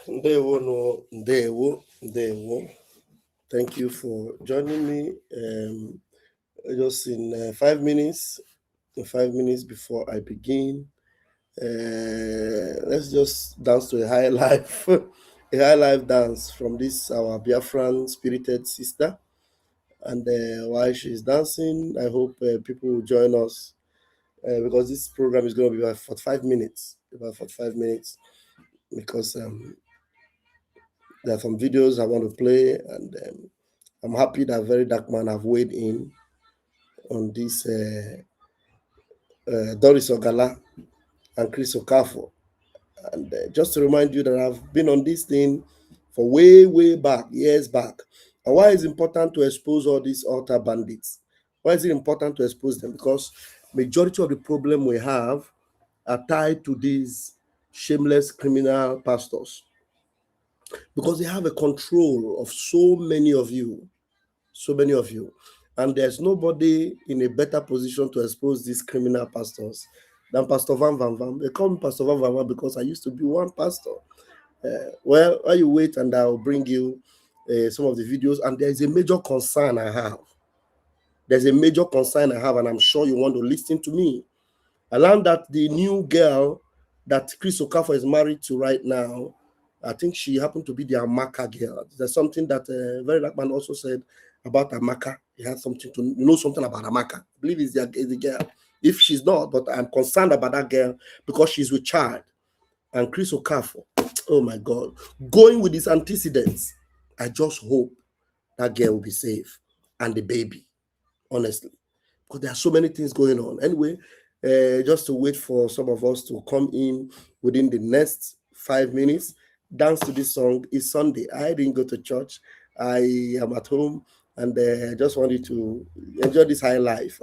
Ndewo. Thank you for joining me. Just in 5 minutes, before I begin, let's just dance to a high life, a high life dance from this our Biafran spirited sister. And while she's dancing, I hope people will join us because this program is going to be about 45 minutes. Because there are some videos I want to play, and I'm happy that Very Dark Man have weighed in on this Doris Ogala and Chris Okafor. And just to remind you that I've been on this thing for way back, years back. And why is it important to expose all these altar bandits? Why is it important to expose them? Because majority of the problem we have are tied to these shameless criminal pastors. Because they have a control of so many of you. And there's nobody in a better position to expose these criminal pastors than Pastor Van Van Van. They call me Pastor Van Van Van because I used to be one pastor. Well, while you wait, and I'll bring you some of the videos. And there's a major concern I have. And I'm sure you want to listen to me. I learned that the new girl that Chris Okafor is married to right now, I think she happened to be the Amaka girl. There's something that Very Dark Man also said about Amaka. He had something to know something about Amaka. I believe it's the girl. If she's not, but I'm concerned about that girl because she's with child. And Chris Okafor, oh my God, going with his antecedents, I just hope that girl will be safe and the baby, honestly, because there are so many things going on. Anyway, just to wait for some of us to come in within the next 5 minutes. Dance to this song. It's Sunday. I didn't go to church. I am at home, and I just wanted to enjoy this high life.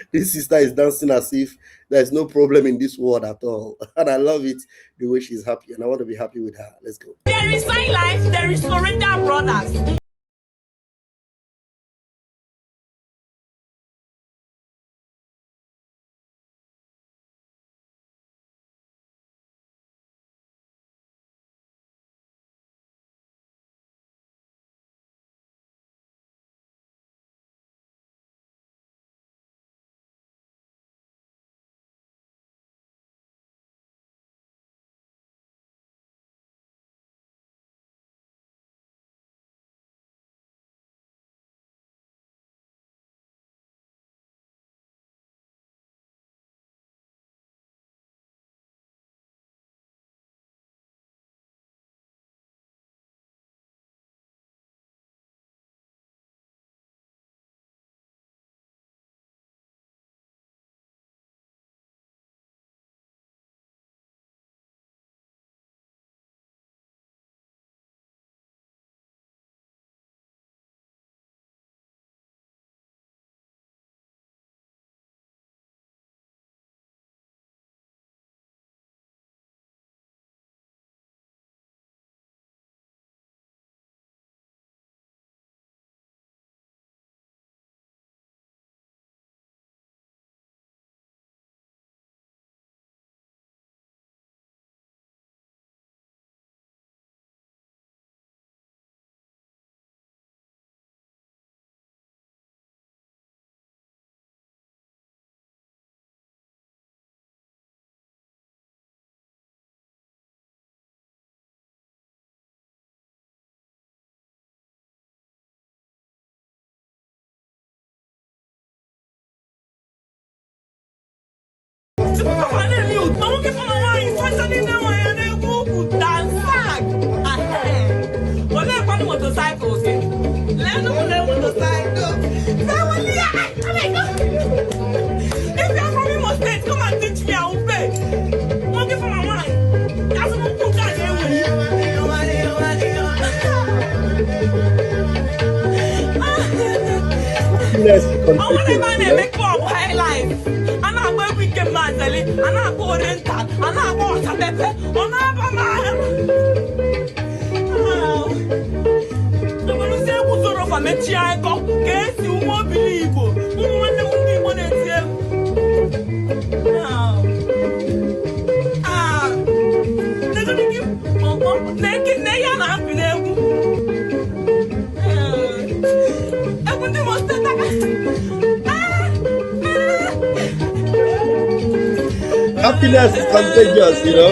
This sister is dancing as if there's no problem in this world at all. And I love it, the way she's happy, and I want to be happy with her. Let's go. There is high life, there is Florida brothers. Motorcycles. Let them motorcycle. If you're from Imo State, come and teach me. I will pay. Money for my wine. That's what I'm going I want to man make up high life. And I'm going weekend man, and I'm going rental, and I'm going to Pepe, and I'm man. Mechi eko kesi umo bilibo umwane ungi monetie ah happiness is contagious, you know.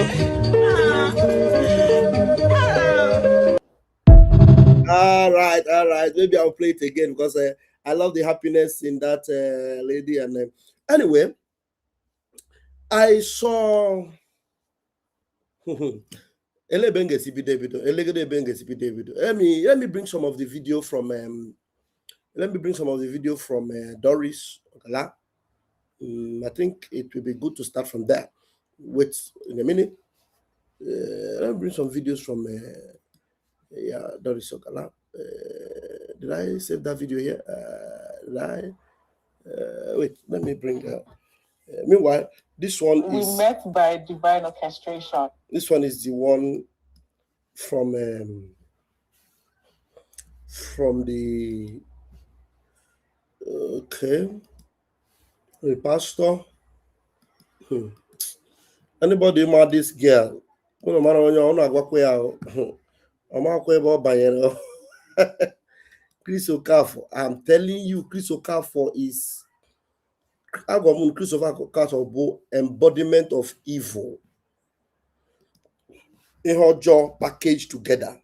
All right. Maybe I'll play it again because I love the happiness in that lady. And anyway, I saw. Let me bring some of the video from Doris Ogala. I think it will be good to start from there. Wait in a minute. Let me bring some videos from Doris Ogala. Did I save that video here? Wait, let me bring meanwhile, this one we met by divine orchestration. This one is the one from the the pastor. Anybody mad this girl? Chris Okafor. I'm telling you, Chris Okafor is embodiment of evil. In her jaw packaged together.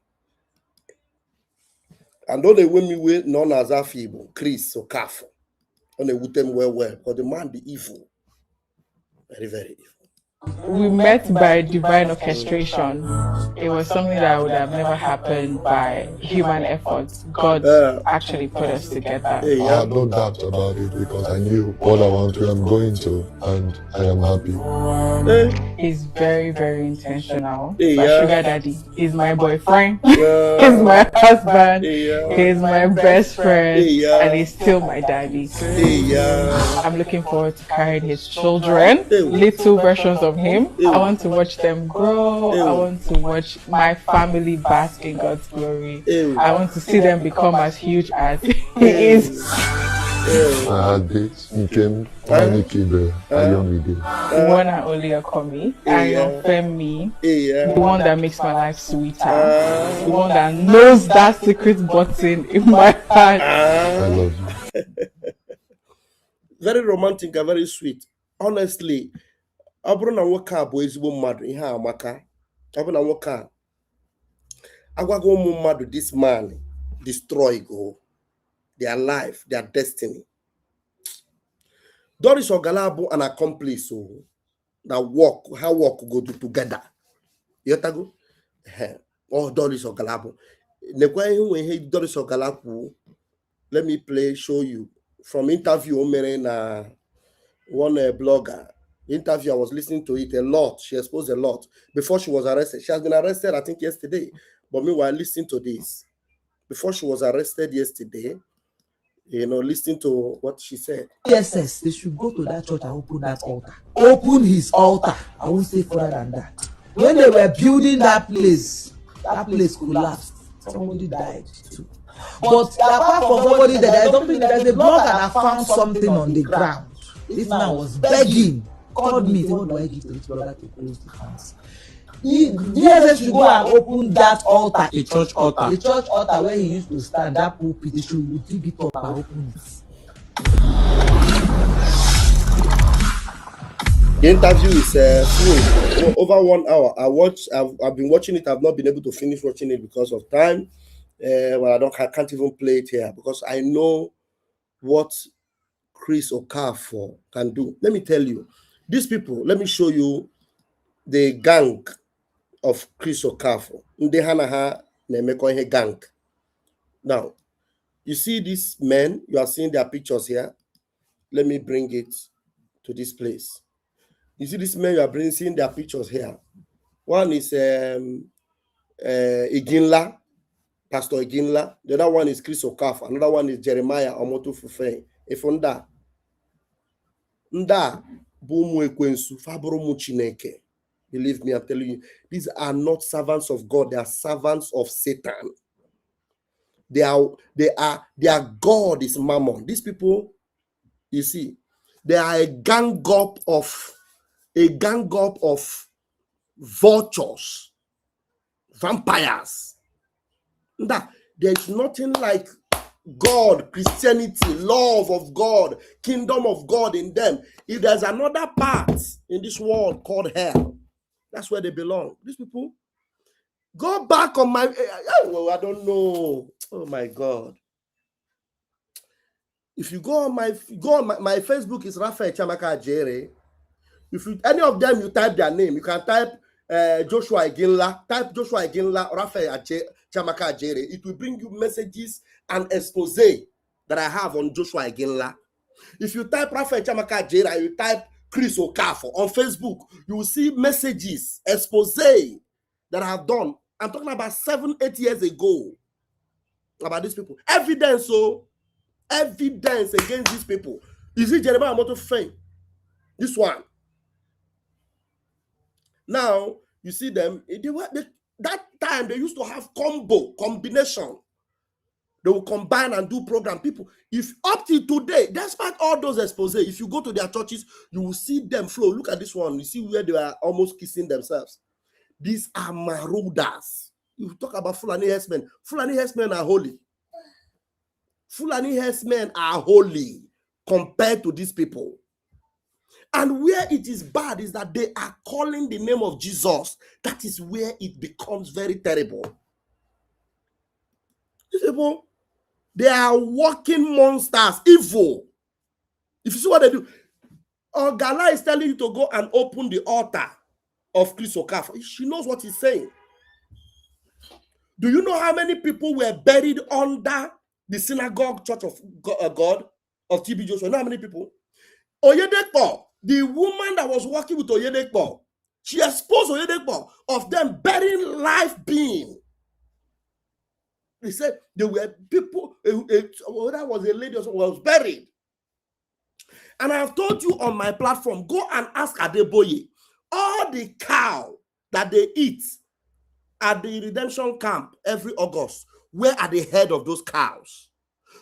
And don't they when me wait known as a feeble, Chris Okafor. On the Wutem well, because the man be evil. Very, very evil. We met by divine orchestration. It was something that would have never happened by human efforts. God actually put us together. I had no doubt about it because I knew what I'm going to, and I am happy. He's very, very intentional. My sugar daddy. He's my boyfriend. He's my husband. He's my best friend. And he's still my daddy. I'm looking forward to carrying his children, little versions of him. I want to watch them grow. I want to watch my family bask in God's glory. I want to see them become as huge as he is. I had dates. He came, Kibe, one and only Okomi, and Femi, the one that makes my life sweeter, the one that knows that secret button in my heart. I love you. Very romantic and very sweet. Honestly, abụrụ na nwoke a bụ ezigbo mmadụ ihe amaka. Abụrụ na nwoke a agwago ụmụ mmadụ this man destroy go their life, their destiny. Doris Ogala bụ an accomplice that how work go do together. Yotago? Oh, Doris Ogala bụ. Nekwa ihe Doris Ogala kwụ. Let me show you from interview o mere na one blogger. Interview, I was listening to it a lot. She exposed a lot before she was arrested. She has been arrested, I think, yesterday. But meanwhile, listening to this, before she was arrested yesterday, listening to what she said. Yes, they should go to that church and open that altar. Open his altar. I won't say further than that. When they were building that place collapsed. Somebody died too. But apart from somebody there's a blogger that found something on the ground. This man was begging. Called me, what do I give to this brother to close the house? DSS should go and open that altar. The church altar. The church altar where he used to stand, that pulpit, they should dig it up and open it. The interview is full, over 1 hour. I've been watching it. I've not been able to finish watching it because of time. I can't even play it here because I know what Chris Okafor can do. Let me tell you. These people, let me show you the gang of Chris Okafor. Gang. Now, you see these men, you are seeing their pictures here. Let me bring it to this place. You see these men, you are seeing their pictures here. One is Iginla, Pastor Iginla. The other one is Chris Okafor. Another one is Jeremiah OMOTO FUFUYIN. Ifunda. Nda. Believe me, I'm telling you, these are not servants of God, they are servants of Satan. Their God is Mammon. These people, you see, they are a gang up of vultures, vampires. There's nothing like God, Christianity, love of God, kingdom of God in them. If there's another part in this world called hell, that's where they belong. These people go back on my, I don't know. Oh my God. If you go on my Facebook is Raphael Chamaka Jere. If you, any of them, you type their name, you can type Joshua Iginla, type Joshua Iginla, Raphael Chamaka Jere. It will bring you messages and expose that I have on Joshua Iginla. If you type Raphael Chamaka Jere, you type Chris Okafor on Facebook, you will see messages, expose that I have done. I'm talking about 7-8 years ago about these people. Evidence, so evidence against these people. Is it Jeremiah OMOTO fame? This one. Now, you see them, that time they used to have combination. They will combine and do program. People, if up till today, despite all those exposés, if you go to their churches, you will see them flow. Look at this one. You see where they are almost kissing themselves. These are marauders. You talk about Fulani herdsmen. Fulani herdsmen are holy. Fulani herdsmen are holy compared to these people. And where it is bad is that they are calling the name of Jesus. That is where it becomes very terrible. These people, they are walking monsters, evil. If you see what they do, Ogala is telling you to go and open the altar of Chris Okafor. She knows what he's saying. Do you know how many people were buried under the synagogue church of God of TB Joshua? You know how many people? Oyedepo, the woman that was working with Oyedepo, she exposed Oyedepo of them burying live being. They said there were people, that was a lady who was buried. And I have told you on my platform, go and ask Adeboye, all the cow that they eat at the redemption camp every August, where are the head of those cows?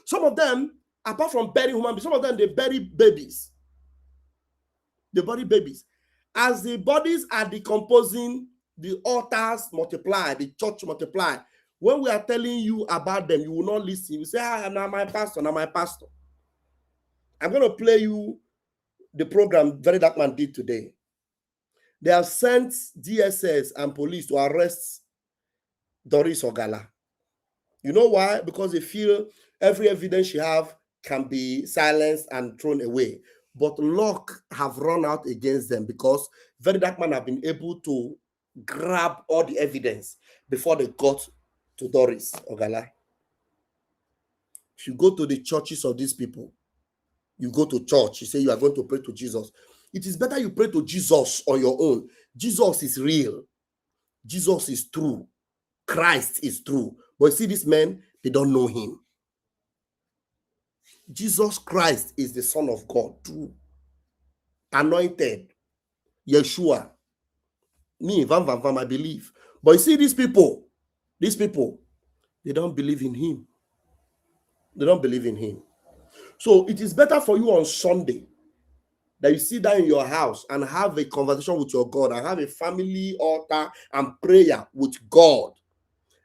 Some of them, apart from burying human beings, some of them, they bury babies. They bury babies. As the bodies are decomposing, the altars multiply, the church multiply. When we are telling you about them, you will not listen. You say, now my pastor, now my pastor. I'm going to play you the program Very Dark Man did today. They have sent DSS and police to arrest Doris Ogala. You know why? Because they feel every evidence she have can be silenced and thrown away. But luck have run out against them because Very Dark Man have been able to grab all the evidence before they got to Doris Ogala. If you go to the churches of these people, you go to church, you say you are going to pray to Jesus. It is better you pray to Jesus on your own. Jesus is real. Jesus is true. Christ is true. But you see, these men, they don't know him. Jesus Christ is the Son of God, true. Anointed. Yeshua. Me, I believe. But you see, these people, they don't believe in him. They don't believe in him. So it is better for you on Sunday that you sit down in your house and have a conversation with your God and have a family altar and prayer with God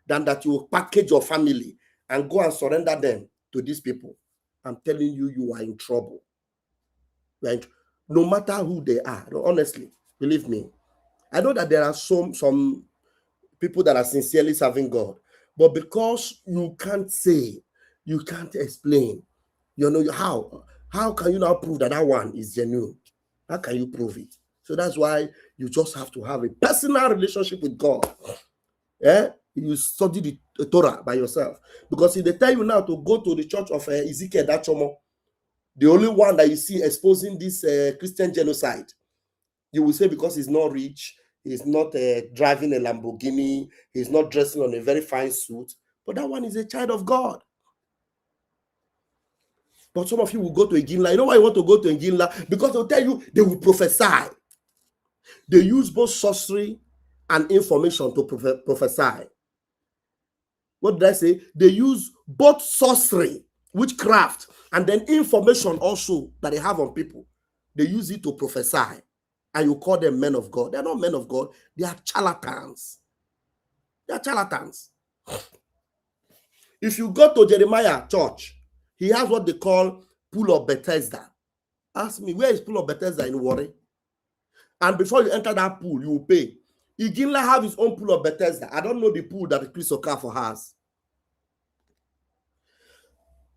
than that you will package your family and go and surrender them to these people. I'm telling you, you are in trouble. Right? No matter who they are, honestly, believe me. I know that there are some people that are sincerely serving God, but because you can't say, you can't explain, you know, how can you now prove that that one is genuine? How can you prove it? So that's why you just have to have a personal relationship with God. Yeah, you study the Torah by yourself. Because if they tell you now to go to the church of Ezekiel Dachomo, the only one that you see exposing this Christian genocide, you will say because he's not rich, he's not driving a Lamborghini, he's not dressing on a very fine suit, but that one is a child of God. But some of you will go to Iginla. You know why you want to go to Iginla? Because they'll tell you they will prophesy. They use both sorcery and information to prophesy. What did I say? They use both sorcery, witchcraft, and then information also that they have on people. They use it to prophesy. And you call them men of God. They're not men of God. They are charlatans. They are charlatans. If you go to Jeremiah church, he has what they call Pool of Bethesda. Ask me, where is Pool of Bethesda in Warri? And before you enter that pool, you will pay. Iginla have his own Pool of Bethesda. I don't know the pool that Chris Okafor has.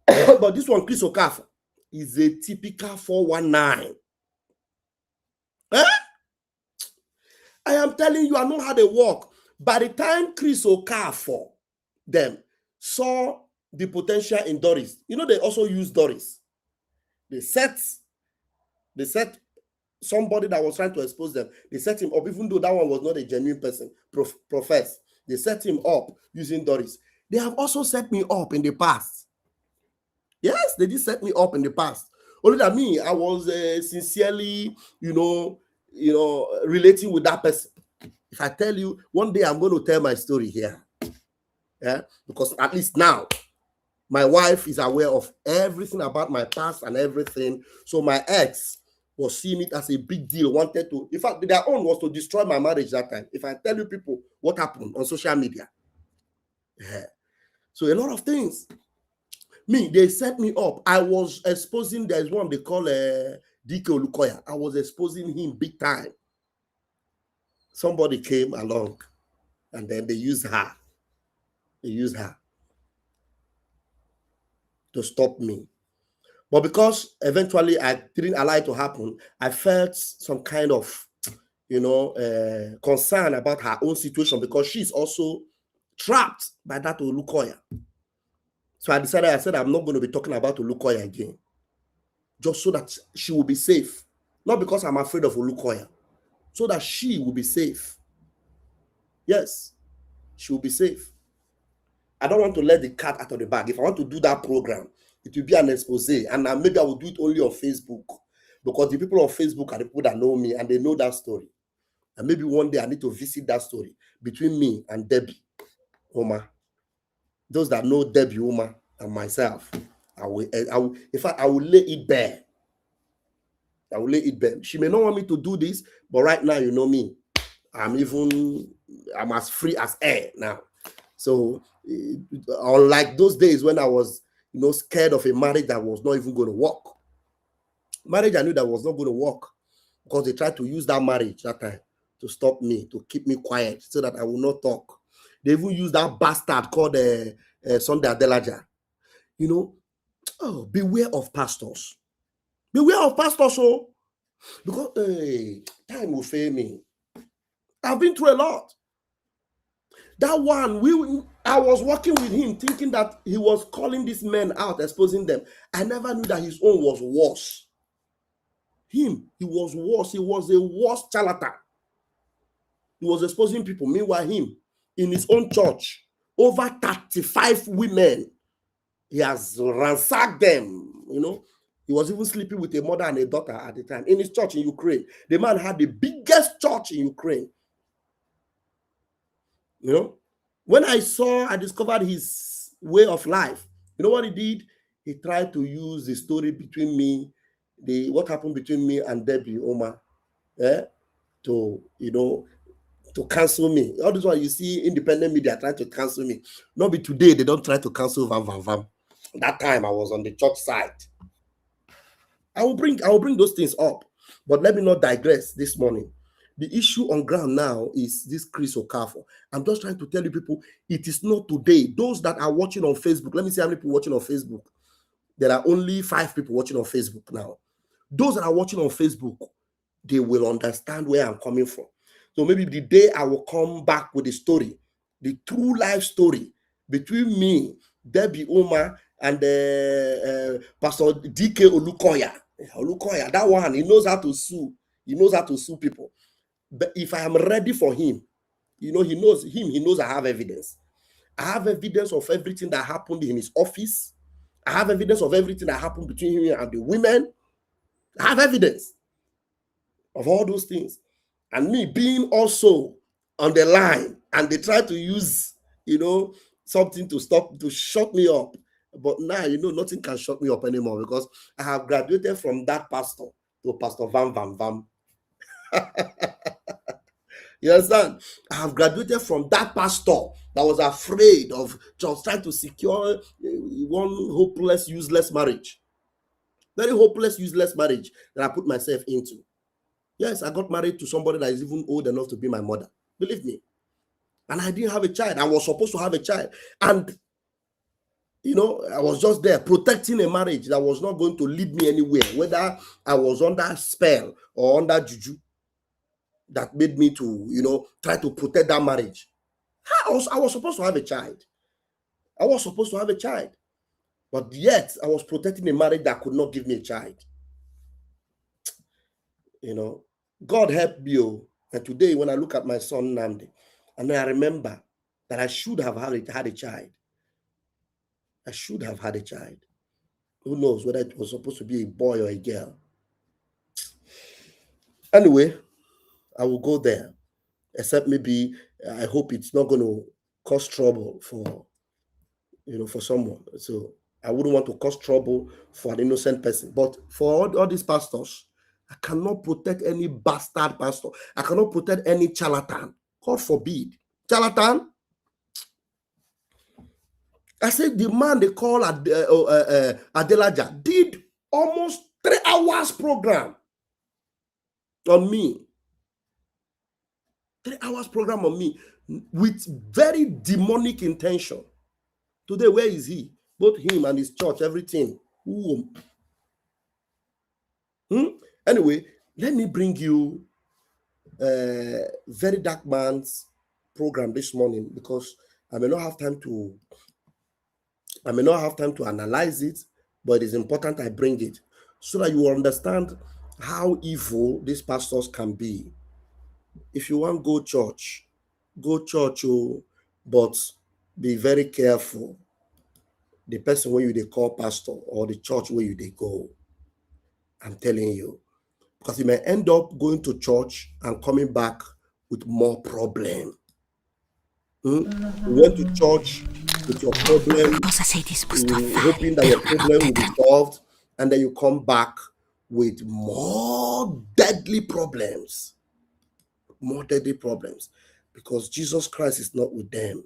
But this one, Chris Okafor, is a typical 419. Eh? I am telling you, I know how they work. By the time Chris Okafor, them, saw the potential in Doris, you know, they also use Doris. They set somebody that was trying to expose them. They set him up, even though that one was not a genuine person, profess. They set him up using Doris. They have also set me up in the past. Yes, they did set me up in the past. Only that me, I was sincerely, relating with that person. If I tell you, one day I'm going to tell my story here. Yeah, because at least now, my wife is aware of everything about my past and everything. So my ex was seeing it as a big deal, wanted to, in fact, their own was to destroy my marriage that time. If I tell you people what happened on social media. Yeah. So a lot of things. Me, they set me up. I was exposing, there's one they call DK Olukoya. I was exposing him big time. Somebody came along and then they used her. They used her to stop me. But because eventually I didn't allow it to happen, I felt some kind of, concern about her own situation because she's also trapped by that Olukoya. So I said, I'm not going to be talking about Olukoya again. Just so that she will be safe. Not because I'm afraid of Olukoya. So that she will be safe. Yes, she will be safe. I don't want to let the cat out of the bag. If I want to do that program, it will be an expose. And maybe I will do it only on Facebook. Because the people on Facebook are the people that know me and they know that story. And maybe one day I need to visit that story between me and Debbie Oma. Those that know Debbie Oma and myself, I will, in fact, I will lay it bare. I will lay it bare. She may not want me to do this, but right now, you know me. I'm as free as air now. So, unlike those days when I was, scared of a marriage that was not even going to work. Marriage I knew that was not going to work because they tried to use that marriage that time to stop me, to keep me quiet so that I will not talk. They even used that bastard called Sunday Adelaja. Beware of pastors. Beware of pastors, so because time will fail me. I've been through a lot. That one, I was working with him thinking that he was calling these men out, exposing them. I never knew that his own was worse. He was worse. He was a worse charlatan. He was exposing people. Meanwhile, him, in his own church, over 35 women, he has ransacked them, He was even sleeping with a mother and a daughter at the time in his church in Ukraine. The man had the biggest church in Ukraine. When I discovered his way of life. You know what he did? He tried to use the story between me, what happened between me and Debbie Oma, to cancel me. All this one you see independent media trying to cancel me. Not be today, they don't try to cancel Vam. That time I was on the church side. I will bring those things up, but let me not digress this morning. The issue on ground now is this Chris Okafor. I'm just trying to tell you people, it is not today. Those that are watching on Facebook, let me see how many people watching on Facebook. There are only 5 people watching on Facebook now. Those that are watching on Facebook, they will understand where I'm coming from. So maybe the day I will come back with the story, the true life story between me, Debbie Oma, and Pastor DK Olukoya. Olukoya, that one, he knows how to sue. He knows how to sue people. But if I am ready for him, he knows I have evidence. I have evidence of everything that happened in his office. I have evidence of everything that happened between him and the women. I have evidence of all those things. And me being also on the line, and they try to use, something to shut me up. But now, nothing can shut me up anymore because I have graduated from that pastor to Pastor Vam. You understand? I have graduated from that pastor that was afraid of just trying to secure one hopeless, useless marriage. Very hopeless, useless marriage that I put myself into. Yes, I got married to somebody that is even old enough to be my mother. Believe me. And I didn't have a child. I was supposed to have a child. And, you know, I was just there protecting a marriage that was not going to lead me anywhere, whether I was under spell or under juju that made me to, you know, try to protect that marriage. I was supposed to have a child. I was supposed to have a child. But yet, I was protecting a marriage that could not give me a child. You know, God help me. And today, when I look at my son, Nnamdi, and I remember that I should have had a child. I should have had a child. Who knows whether it was supposed to be a boy or a girl. Anyway, I will go there. Except maybe, I hope it's not going to cause trouble for, you know, for someone. So I wouldn't want to cause trouble for an innocent person. But for all these pastors, I cannot protect any bastard pastor. I cannot protect any charlatan. God forbid. Charlatan? I said the man they call Adelaja did almost 3 hours program on me. 3 hours program on me with very demonic intention. Today, where is he? Both him and his church, everything. Anyway, let me bring you Very Dark Man's program this morning, because I may not have time to analyze it, but it is important I bring it so that you understand how evil these pastors can be. If you want go church, but be very careful. The person where they call pastor or the church where they go. I'm telling you. Because you may end up going to church and coming back with more problem. You went to church with your problem, hoping that your problem will be solved, and then you come back with more deadly problems. More deadly problems. Because Jesus Christ is not with them.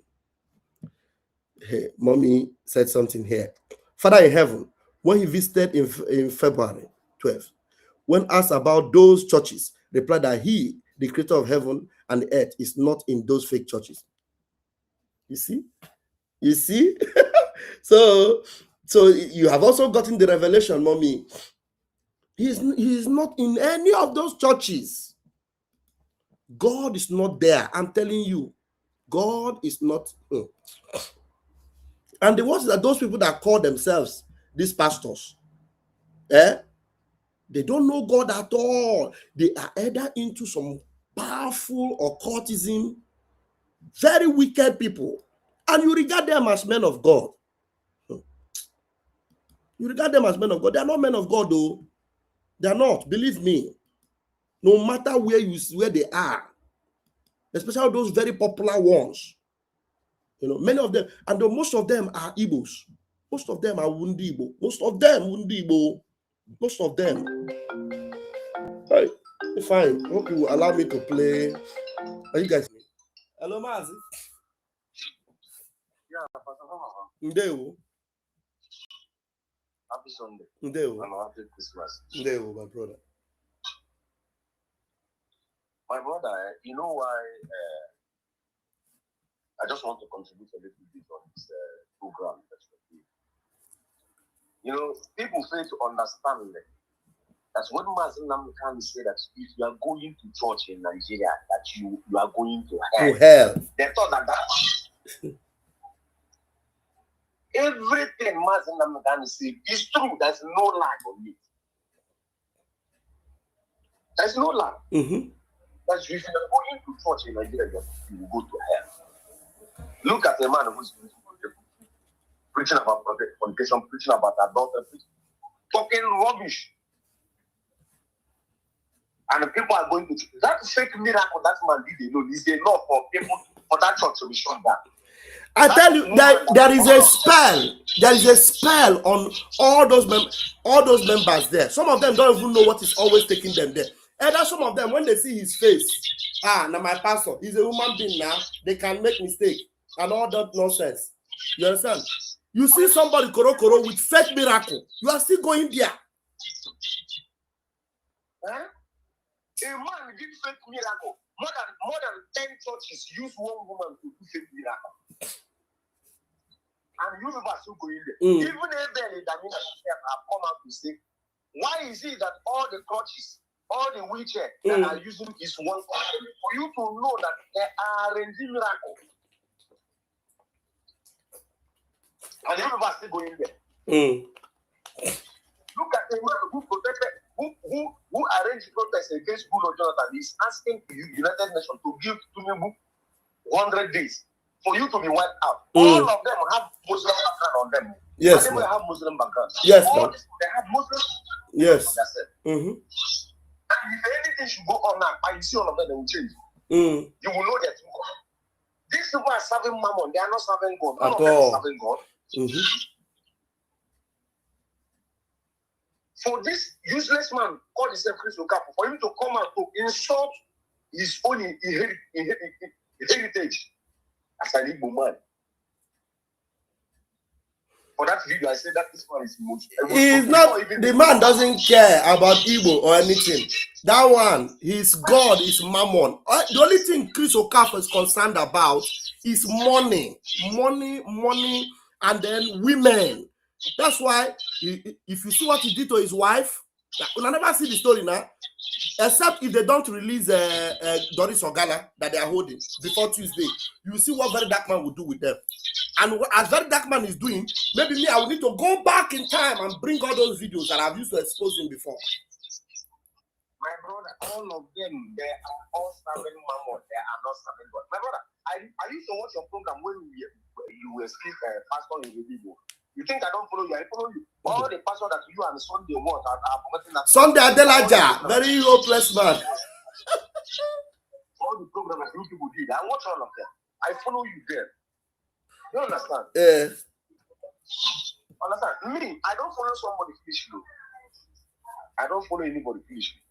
Hey, mommy said something here. Father in heaven, when he visited in February 12th, when asked about those churches, replied that he, the creator of heaven and the earth, is not in those fake churches. You see? So you have also gotten the revelation, mommy. He is not in any of those churches. God is not there. I'm telling you, God is not. And the ones that those people that call themselves these pastors, they don't know God at all. They are either into some powerful occultism, very wicked people, and you regard them as men of God. You regard them as men of God. They are not men of God, though. They are not. Believe me. No matter where they are, especially those very popular ones. You know, many of them, and most of them are Igbos. Most of them are Wundi Igbo. Most of them. Right. Fine. Hope you will allow me to play. Are you guys? Hello, Mazi. Yeah, Ndeo. Happy Sunday. Ndeo. And happy Christmas. Ndeo, my brother. My brother, you know why I just want to contribute a little bit on this program. You know, people fail to understand that when Mazi Nnamdi say that if you are going to church in Nigeria, that you are going to hell. To hell. They thought that everything Mazi Nnamdi say is true. There's no lie on it. There's no lie. That if you are going to church in Nigeria, you will go to hell. Look at a man who's preaching about fornication, preaching about adultery, talking rubbish. And the people are going to that fake miracle that man did alone is enough for people for that church to be shut down. I tell you that there is a spell. There is a spell on all those members there. Some of them don't even know what is always taking them there. Either some of them, when they see his face, now my pastor, he's a human being now, they can make mistake and all that nonsense. You understand? You see somebody koro with fake miracle, you are still going there. Huh? A man did fake miracle. More than 10 churches use one woman to do fake miracle. And you people are still going there. Even if they have come out to say, why is it that all the churches, all the wheelchair that are using is one person? For you to know that they are arranging miracle. And you people are still going there. Look at the man who protected, who arranged protests against Bruno Jonathan. He's asking the United Nations to give Tinubu 100 days for you to be wiped out. All of them have Muslim background on them. Yes. They have Muslim background. Yes. All this, they have Muslim. Yes. That's it. And if anything should go on now, and you see all of them, they will change. You will know that these people are serving Mammon. They are not serving God. All of them are serving God. For this useless man called himself Chris Okafor, for him to come out to insult his own heritage as an Igbo man. For that video, I said that this man is most. He's not, the man doesn't care about Igbo or anything. That one, his God is Mammon. The only thing Chris Okafor is concerned about is money, and then women. That's why, if you see what he did to his wife, you'll never see the story now, except if they don't release Doris Ogala that they are holding before Tuesday. You see what Very Dark Man will do with them. And as Very Dark Man is doing, maybe me, I will need to go back in time and bring all those videos that I've used to expose him before. My brother, all of them, they are all serving Mammon. They are not serving God. My brother, I used to watch your program when you were still pastor in the video. You think I don't follow you? I follow you. All the pastors that you and Sunday want are promoting that. Sunday Adelaja, very hopeless man. All the programs that you people did, I watch all of them. I follow you there. You understand? Understand? Me, I don't follow somebody foolishly. I don't follow anybody foolishly.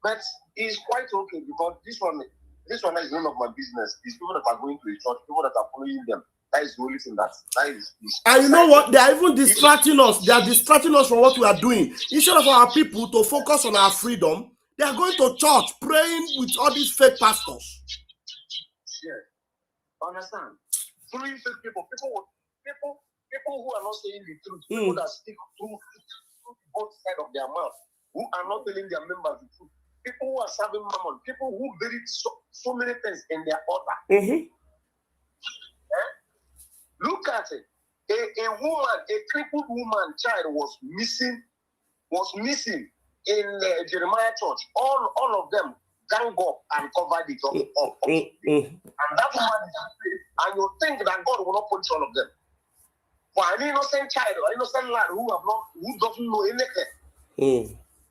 But it's quite okay because this one is none of my business. It's people that are going to a church, people that are following them. That is the only thing that is. And you know what? They are even distracting us. They are distracting us from what we are doing. Instead of our people to focus on our freedom, they are going to church, praying with all these fake pastors. Yeah. Understand? Three fake people who are not saying the truth, people that speak to both sides of their mouth, who are not telling their members the truth, people who are serving Mammon, people who buried so many things in their altar. Look at it. A woman, a crippled woman child was missing in Jeremiah church. All of them gang up and covered it up. And that woman is afraid, and you think that God will not punish all of them. For an innocent child or innocent lad who doesn't know anything.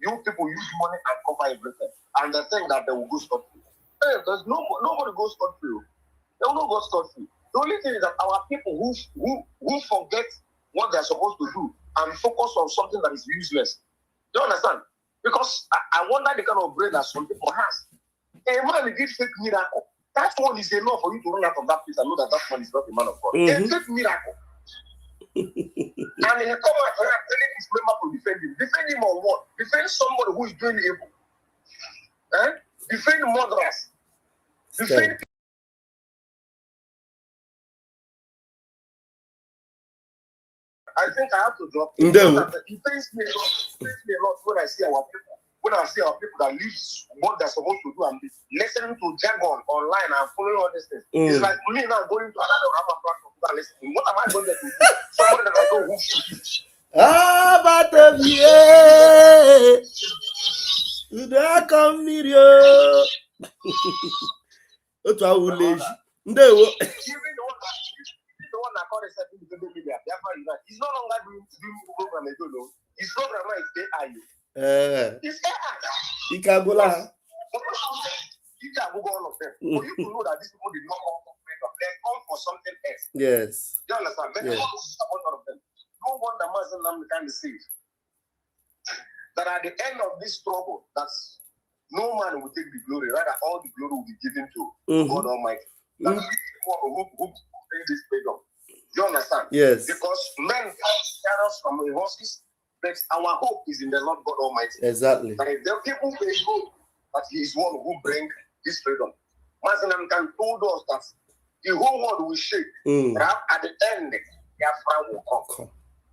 You people use money and cover everything. And they think that they will go scot-free. Hey, there's nobody goes scot-free. They will not go scot-free. The only thing is that our people who forget what they're supposed to do and focus on something that is useless. Do you understand? Because I wonder the kind of brain that some people has. A man did fake miracle. That one is enough for you to run out of that place and know that man is not a man of God. A fake miracle. And he come out and telling his member to defend him. Defend him on what? Defend somebody who is doing evil. Defend murderers. Defend. I think I have to drop it. It pains me a lot when I see our people. When I see our people that leave what they're supposed to do and be listening to jargon online and following all these things. It's like me now going to another Rama platform and listening. What am I going to do? Somebody that I know who should be. But come near you. That's how we live. The one that called himself in the media, he's no longer doing program alone. His program is AI. It's AI. He can go lah. You can go all of them. For you to know that these people did not come for freedom, they come for something else. Yes. You understand? Many people support all of them. No wonder Muslim can deceive. That at the end of this struggle, that's no man will take the glory. Rather, all the glory will be given to God Almighty. That's who brings this freedom. Do you understand? Yes. Because men carry us from the horses, but our hope is in the Lord God Almighty. Exactly. But if the people may show that He is one who brings this freedom. Master can told us that the whole world will shake. That at the end, Biafra will come.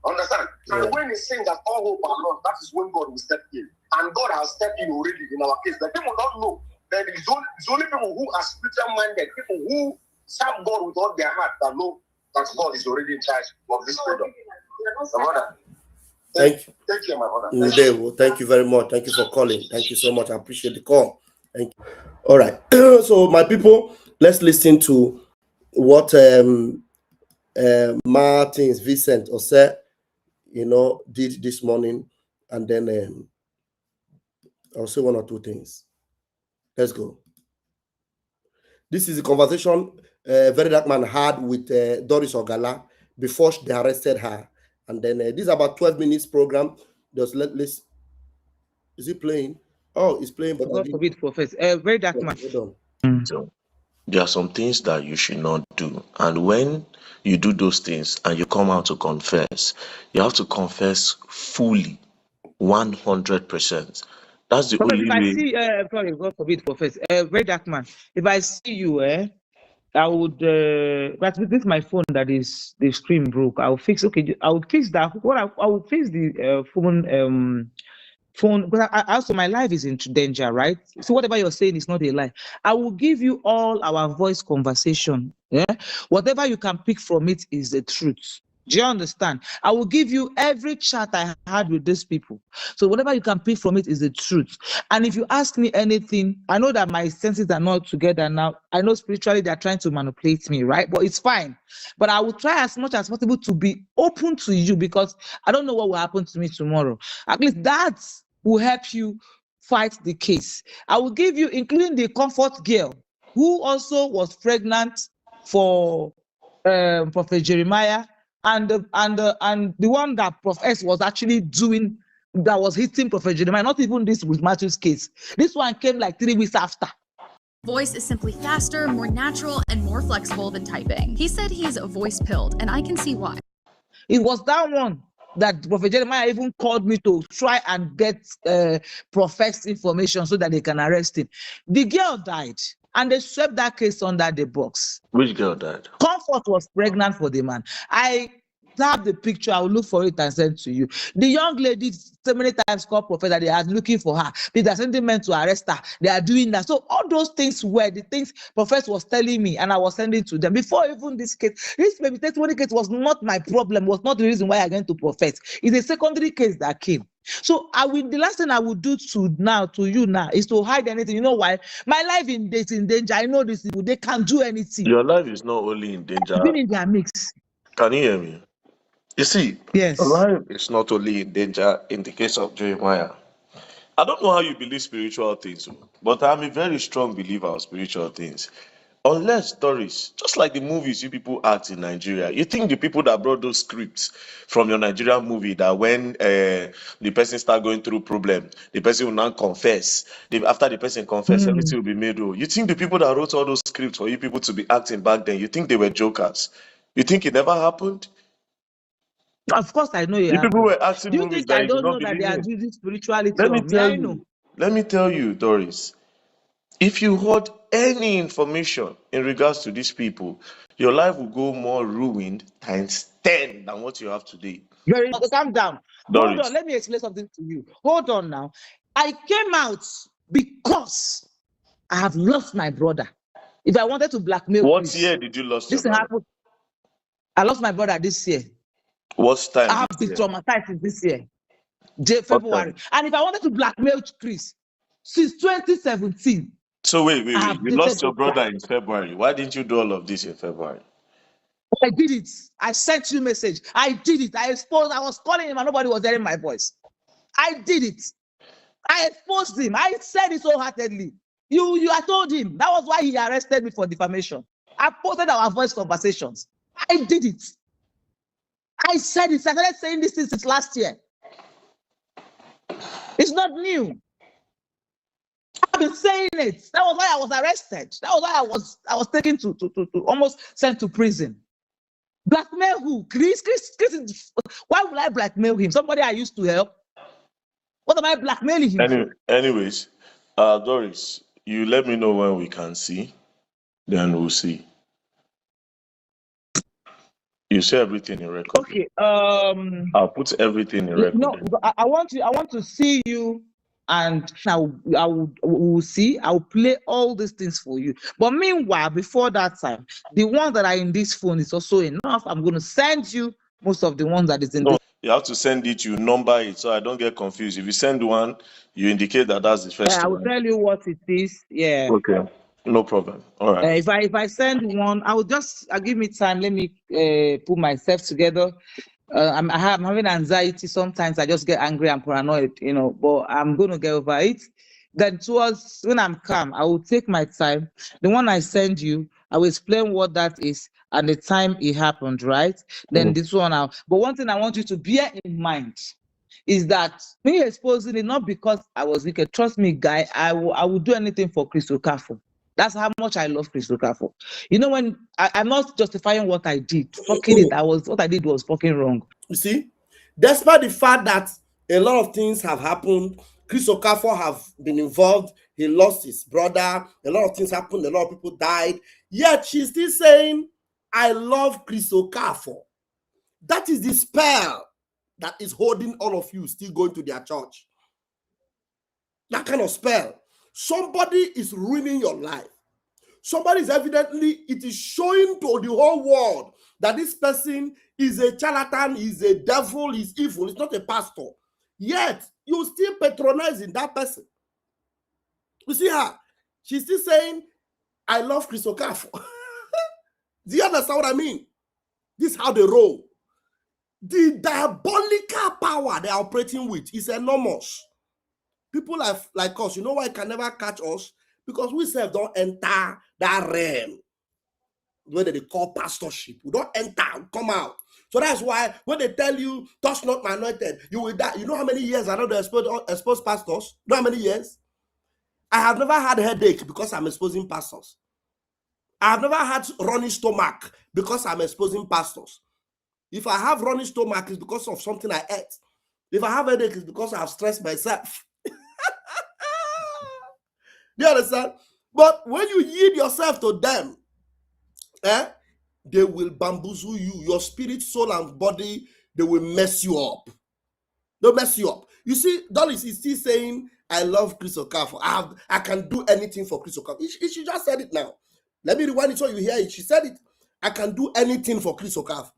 Understand? Yeah. And when He sings that all hope are lost, that is when God will step in. And God has stepped in already in our case. The people don't know that it's only people who are spiritual minded, people who serve God with all their heart that know that God is already in charge of this freedom. My brother. Thank you. Thank you, my brother. Thank you very much. Thank you for calling. Thank you so much. I appreciate the call. Thank you. All right. So, my people, let's listen to what Martins Vincent Ose, did this morning, and then I'll say one or two things. Let's go. This is a conversation Very Dark Man had with Doris Ogala before they arrested her. And then this is about 12 minutes program. Just let's. Is it playing? Oh, it's playing, but God forbid, Prophet. Very Dark Man. Hold on. So there are some things that you should not do. And when you do those things and you come out to confess, you have to confess fully, 100%. That's the Prophet, only if I way. see, sorry, God forbid, Prophet. Very Dark Man. If I see you, I would. But this is my phone that is the screen broke. I'll fix. Okay, I'll fix that. What I will fix the phone. Phone, because I also my life is in danger, right? So whatever you're saying is not a lie. I will give you all our voice conversation. Yeah, whatever you can pick from it is the truth. Do you understand? I will give you every chat I had with these people. So whatever you can pick from it is the truth. And if you ask me anything, I know that my senses are not together now. I know spiritually they're trying to manipulate me, right? But it's fine. But I will try as much as possible to be open to you because I don't know what will happen to me tomorrow. At least that will help you fight the case. I will give you, including the comfort girl, who also was pregnant for Prophet Jeremiah, and the one that Prophet S was actually doing, that was hitting Prophet Jeremiah. Not even this with Matthew's case. This one came like 3 weeks after. Voice is simply faster, more natural, and more flexible than typing. He said he's voice pilled, and I can see why. It was that one that Prophet Jeremiah even called me to try and get Prophet's information so that they can arrest him. The girl died, and they swept that case under the box. Which girl died? Comfort was pregnant for the man. I have the picture. I will look for it and send to you. The young lady so many times called Prophet that they are looking for her. They are sending men to arrest her. They are doing that. So all those things were the things Prophet was telling me, and I was sending to them. Before even this case, this baby testimony case was not my problem, was not the reason why I went to Prophet. It's a secondary case that came. So the last thing I would do to you now is to hide anything. You know why? My life is in danger. I know these people, they can't do anything. Your life is not only in danger. I've been in their mix. Can you hear me? You see, yes, life is not only in danger in the case of Jeremiah. I don't know how you believe spiritual things, but I'm a very strong believer of spiritual things. Unless, Doris, just like the movies you people act in Nigeria, you think the people that brought those scripts from your Nigerian movie, that when the person start going through problem, the person will not confess. After the person confess, everything will be made whole. You think the people that wrote all those scripts for you people to be acting back then, you think they were jokers? You think it never happened? Of course, I know you. People were acting Do you movies think that I you do don't not know that believe they are in. doing spirituality? Let me tell you, Doris. If you heard any information in regards to these people, your life will go more ruined times 10 than what you have today. Calm down. Doris. Hold on. Let me explain something to you. Hold on now. I came out because I have lost my brother. If I wanted to blackmail What Chris, year did you lose your brother? Happened. I lost my brother this year. What time? I have been traumatized this year. February. And if I wanted to blackmail Chris since 2017. So wait. You lost your brother in February. Why didn't you do all of this in February? I did it. I sent you a message. I did it. I exposed. I was calling him and nobody was hearing my voice. I did it. I exposed him. I said it wholeheartedly. I told him. That was why he arrested me for defamation. I posted our voice conversations. I did it. I said it. I started saying this since last year. It's not new. I've been saying it. That was why I was arrested. That was why I was taken to almost sent to prison. Blackmail who? Chris, why would I blackmail him? Somebody I used to help. What am I blackmailing him? Anyways, Doris, you let me know when we can see, then we'll see. You say everything in record. Okay. I'll put everything in record. No, I want to see you, and we'll see. I'll play all these things for you. But meanwhile, before that time, the ones that are in this phone is also enough. I'm going to send you most of the ones that is in this. You have to send it, you number it, so I don't get confused. If you send one, you indicate that that's the first one. I will tell you what it is. Yeah. Okay. No problem. All right. If I send one, I'll give me time. Let me put myself together. I'm having anxiety. Sometimes I just get angry and paranoid, but I'm going to get over it. Then towards when I'm calm, I will take my time. The one I send you, I will explain what that is and the time it happened, right? Then this one out. But one thing I want you to bear in mind is that me exposing it not because I was wicked. Trust me, guy, I will do anything for Chris Okafor. That's how much I love Chris Okafor. When I'm not justifying what I did. What I did was fucking wrong. You see, despite the fact that a lot of things have happened, Chris Okafor have been involved. He lost his brother. A lot of things happened. A lot of people died. Yet she's still saying, I love Chris Okafor. That is the spell that is holding all of you still going to their church. That kind of spell. Somebody is ruining your life. Somebody is evidently, it is showing to the whole world that this person is a charlatan, is a devil, is evil, it's not a pastor. Yet, you're still patronizing that person. You see her? She's still saying, I love Chris Okafor. Do you understand what I mean? This is how they roll. The diabolical power they're operating with is enormous. People like us, you know why it can never catch us? Because we self don't enter that realm where they call pastorship. We don't enter, come out. So that's why when they tell you, touch not my anointed, you will die. You know how many years I know they expose pastors? You know how many years? I have never had a headache because I'm exposing pastors. I have never had running stomach because I'm exposing pastors. If I have running stomach, it's because of something I ate. If I have a headache, it's because I have stressed myself. Do you understand? But when you yield yourself to them, they will bamboozle you. Your spirit, soul, and body, they will mess you up. They'll mess you up. You see, Doris is still saying, I love Chris Okafor. I can do anything for Chris Okafor. She just said it now. Let me rewind it so you hear it. She said it. I can do anything for Chris Okafor.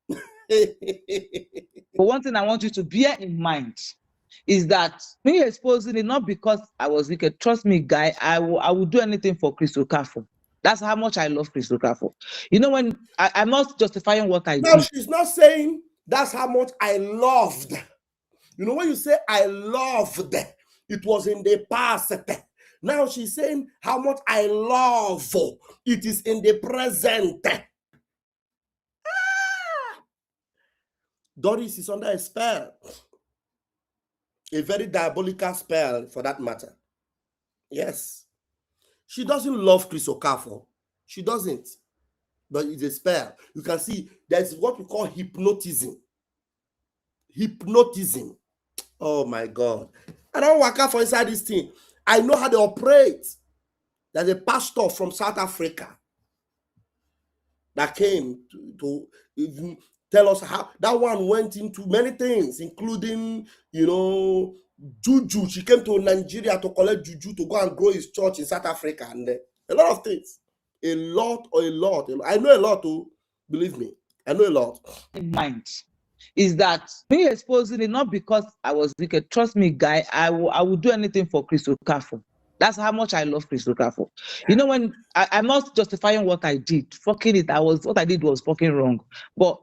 But one thing I want you to bear in mind is that me exposing it not because I was wicked. Trust me, guy, I will do anything for Chris Okafor. That's how much I love Chris Okafor. When I'm not justifying what I did. She's not saying that's how much I loved. When you say I loved, it was in the past. Now she's saying how much I love. It is in the present. Doris is under a spell. A very diabolical spell, for that matter. Yes. She doesn't love Chris Okafor. She doesn't. But it's a spell. You can see there's what we call hypnotism. Hypnotism. Oh my God. I don't work out for inside this thing. I know how they operate. There's a pastor from South Africa that came to tell us how that one went into many things, including, juju. She came to Nigeria to collect juju to go and grow his church in South Africa, and a lot of things. A lot. I know a lot too. Believe me, I know a lot. In mind is that me exposing it not because I was wicked. Trust me, guy, I will do anything for Chris Okafor. That's how much I love Chris Okafor. When I'm not justifying what I did. Fucking it. What I did was fucking wrong. But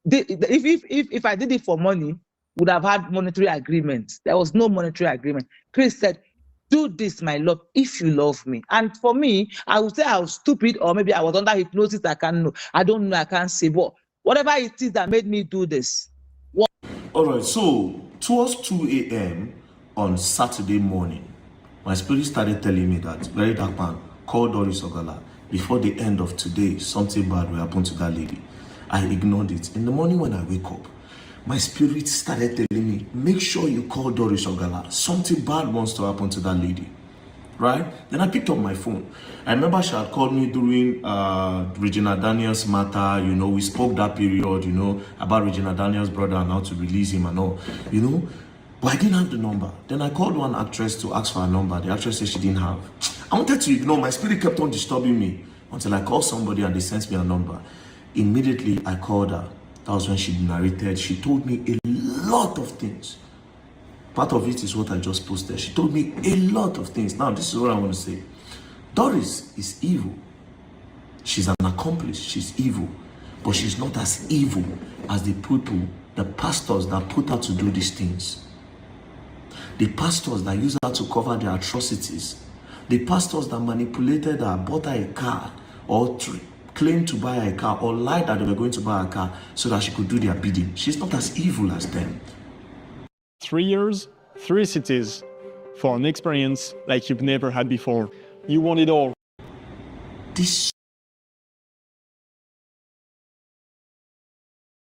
if I did it for money, would have had monetary agreement. There was no monetary agreement. Chris said, do this, my love, if you love me. And for me, I would say I was stupid, or maybe I was under hypnosis. I don't know, I can't say. But whatever it is that made me do this. All right, so towards 2 a.m. on Saturday morning, my spirit started telling me that, very dark man, call Doris Ogala. Before the end of today, something bad will happen to that lady. I ignored it. In the morning when I wake up, my spirit started telling me, make sure you call Doris Ogala. Something bad wants to happen to that lady. Right? Then I picked up my phone. I remember she had called me during Regina Daniels' matter. You know, we spoke that period, you know, about Regina Daniels' brother and how to release him and all, you know. But I didn't have the number. Then I called one actress to ask for her number. The actress said she didn't have. I wanted to ignore. My spirit kept on disturbing me until I called somebody and they sent me a number. Immediately, I called her. That was when she narrated. She told me a lot of things. Part of it is what I just posted. She told me a lot of things. Now, this is what I want to say. Doris is evil. She's an accomplice. She's evil. But she's not as evil as the people, the pastors that put her to do these things. The pastors that use her to cover their atrocities. The pastors that manipulated her, bought her a car, or claimed to buy her a car, or lied that they were going to buy a car so that she could do their bidding. She's not as evil as them. 3 years, 3 cities, for an experience like you've never had before. You want it all. This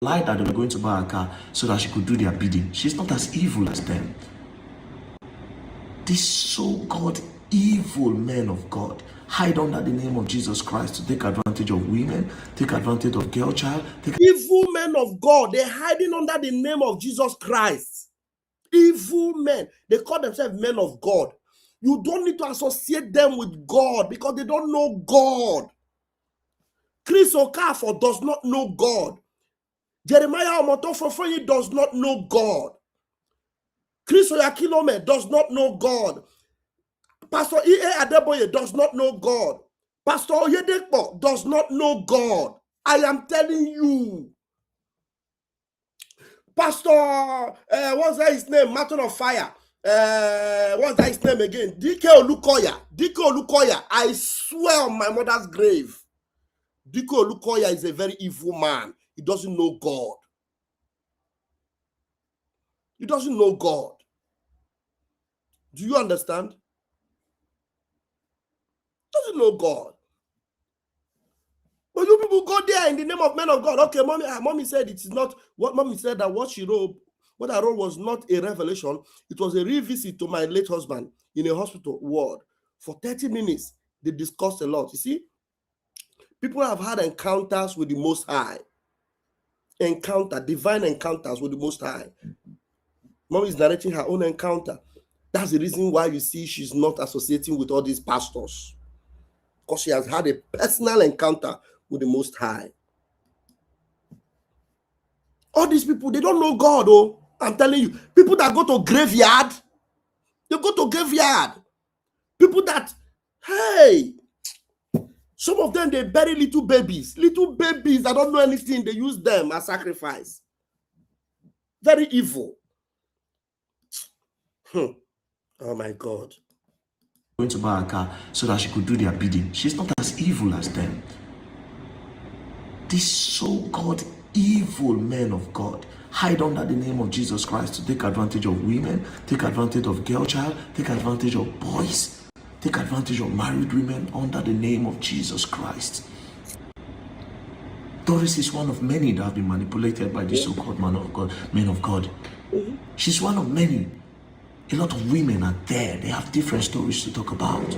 lied that they were going to buy a car so that she could do their bidding. She's not as evil as them. These so-called evil men of God hide under the name of Jesus Christ to take advantage of women, take advantage of girl child. Evil men of God, they're hiding under the name of Jesus Christ. Evil men, they call themselves men of God. You don't need to associate them with God because they don't know God. Chris Okafor does not know God. Jeremiah OMOTO FUFUYIN does not know God. Chris Oyakilome does not know God. Pastor E.A. Adeboye does not know God. Pastor Oyedepo does not know God. I am telling you. Pastor, what's that his name? Mountain of Fire. What's that his name again? DK Olukoya. I swear on my mother's grave. DK Olukoya is a very evil man. He doesn't know God. He doesn't know God. Do you understand? He doesn't know God. But you people go there in the name of men of God. Okay, mommy said it is not what mommy said, that what she wrote, what I wrote was not a revelation. It was a revisit to my late husband in a hospital ward. For 30 minutes, they discussed a lot. You see, people have had encounters with the Most High. Divine encounters with the Most High. Mommy is narrating her own encounter. That's the reason why you see she's not associating with all these pastors. Because she has had a personal encounter with the Most High. All these people, they don't know God, oh. I'm telling you. People that go to graveyard, they go to graveyard. People that, hey, some of them, they bury little babies. Little babies that don't know anything, they use them as sacrifice. Very evil. Oh my God. Going to buy a car so that she could do their bidding. She's not as evil as them. These so-called evil men of God hide under the name of Jesus Christ to take advantage of women, take advantage of girl child, take advantage of boys, take advantage of married women under the name of Jesus Christ. Doris is one of many that have been manipulated by the so-called men of God. She's one of many. A lot of women are there. They have different stories to talk about.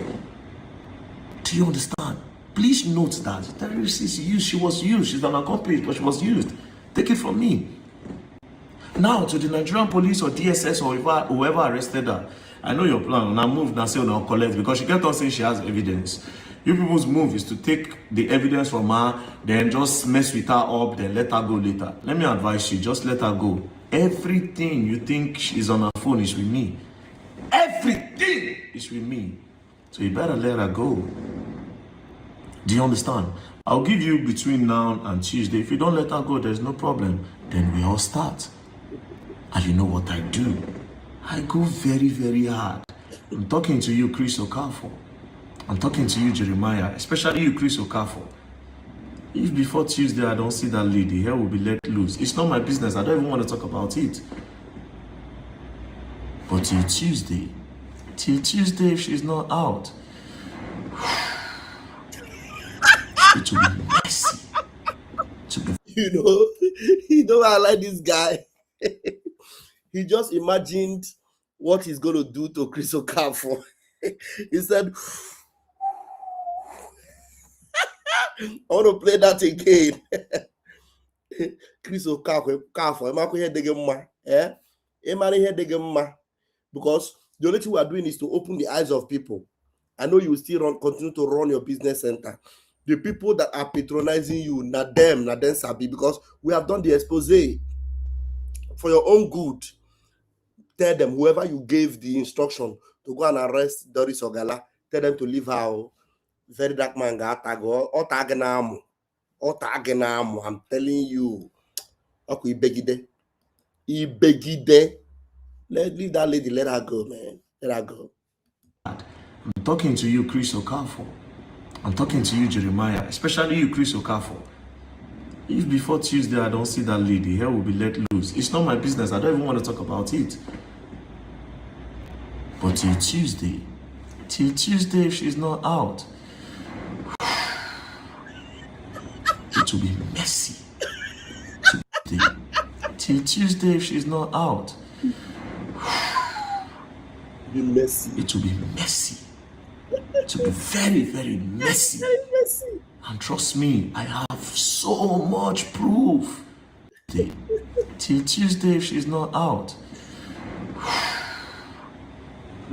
Do you understand? Please note that Doris is used. She was used. She's an accomplice, but she was used. Take it from me. Now, to the Nigerian police or DSS or whoever arrested her, I know your plan. Now move, now say, now collect, because she kept on saying she has evidence. You people's move is to take the evidence from her, then just mess with her up, then let her go later. Let me advise you, just let her go. Everything you think is on her phone is with me. Everything is with me. So you better let her go. Do you understand? I'll give you between now and Tuesday. If you don't let her go, there's no problem. Then we all start. And you know what I do? I go very, very hard. I'm talking to you, Chris Okafor. I'm talking to you, Jeremiah. Especially you, Chris Okafor. If before Tuesday I don't see that lady, here will be let loose. It's not my business. I don't even want to talk about it. But till Tuesday, till Tuesday if she's not out. It will be messy. You know, I like this guy. He just imagined what he's going to do to Chris Okafor. He said, I want to play that again. Chris Okafor, because the only thing we are doing is to open the eyes of people. I know you will still continue to run your business center. The people that are patronizing you, not them sabi, because we have done the expose for your own good. Tell them, whoever you gave the instruction to go and arrest Doris Ogala, tell them to leave her. Very dark man got tag. I'm telling you. Okay, Ibegide. Leave that lady, let her go, man. Let her go. I'm talking to you, Chris Okafor. I'm talking to you, Jeremiah, especially you, Chris Okafor. If before Tuesday I don't see that lady, hell will be let loose. It's not my business. I don't even want to talk about it. But till Tuesday if she's not out, it will be messy. Till Tuesday if she's not out, Be messy. it will be messy. It will be very, very messy. Very messy. And trust me, I have so much proof. Till Tuesday if she's not out,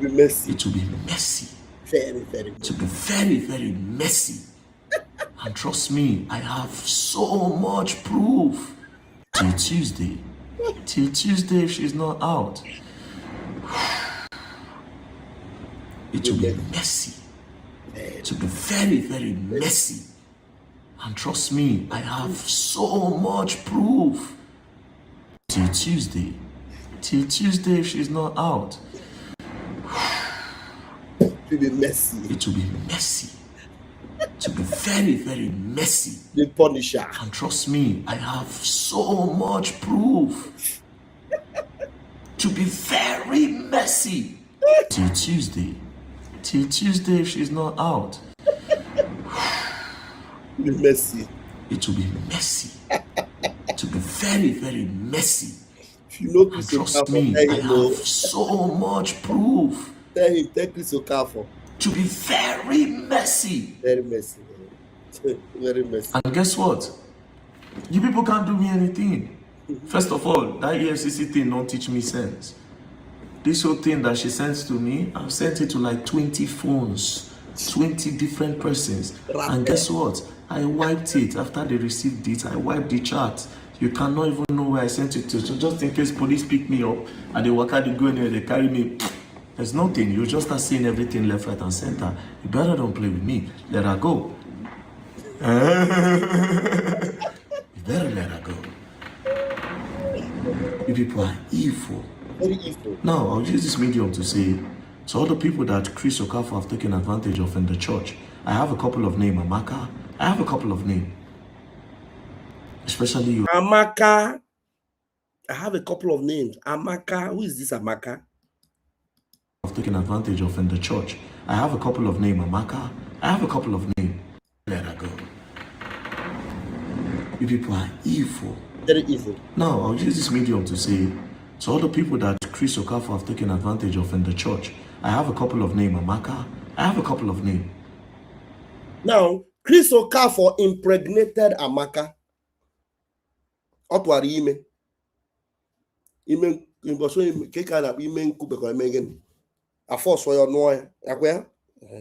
Be messy. it will be messy. Very, very It will be very, very messy. And trust me, I have so much proof. Till Tuesday if she's not out, it will be messy. It will be very, very messy. And trust me, I have so much proof. Till Tuesday if she's not out, it will be messy. it will be messy. It will be very, very messy. The Punisher. And trust me, I have so much proof to be very messy. Till Tuesday if she's not out, Be messy. it will be messy. It will be very, very messy. If you know And Chris trust Okafor, me, tell I him, have so much proof tell Chris Okafor. to be very messy. Very messy. Very messy. And guess what? You people can't do me anything. First of all, that EFCC thing don't teach me sense. This whole thing that she sends to me, I've sent it to like 20 phones, 20 different persons. And guess what? I wiped it. After they received it, I wiped the chat. You cannot even know where I sent it to. So just in case police pick me up and they walk out, they go in there, they carry me. There's nothing. You just start seeing everything left, right, and center. You better don't play with me. Let her go. You better let her go. You people are evil. Very evil. Now, I'll use this medium to say, to all the people that Chris Okafor have taken advantage of in the church, I have a couple of names. Amaka, I have a couple of names. Especially you. Amaka. I have a couple of names. Amaka. Who is this Amaka? Have taken advantage of in the church. I have a couple of names. Amaka, I have a couple of names. Let her go. You people are evil. Very evil. Now, I'll use this medium to say, to all the people that Chris Okafor have taken advantage of in the church, I have a couple of names. Amaka, I have a couple of names. Now, Chris Okafor impregnated Amaka. Otwara ime. Ime imboso keka na ime nkube ko eme gini. Afọ so yo no ya.